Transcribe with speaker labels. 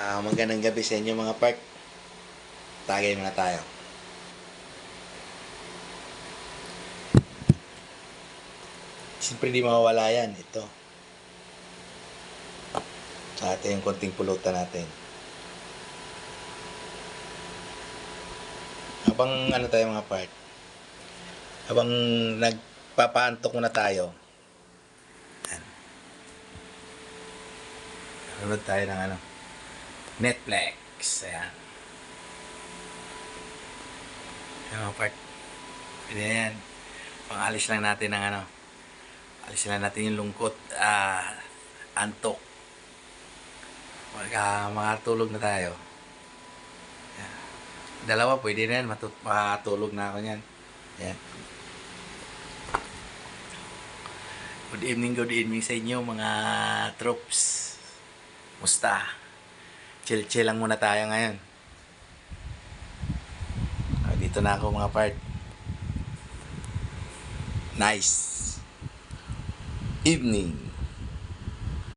Speaker 1: Magandang gabi sa inyo mga park. Tagay muna tayo. Siyempre di mawawala yan. Ito. Sa ating konting pulutan natin. Habang ano tayo mga park. Habang nagpapaantok muna tayo. Nanonood tayo ng Netflix. Ayan. Ayan mga park. Pwede na yan. Pangalis lang natin ng alisin lang natin yung lungkot. Antok. Makatulog na tayo. Ayan. Dalawa pwede na yan. Makatulog na ako yan. Ayan. Good evening sa inyo mga troops. Musta? Chill lang muna tayo ngayon. Dito na ako mga part. Nice evening.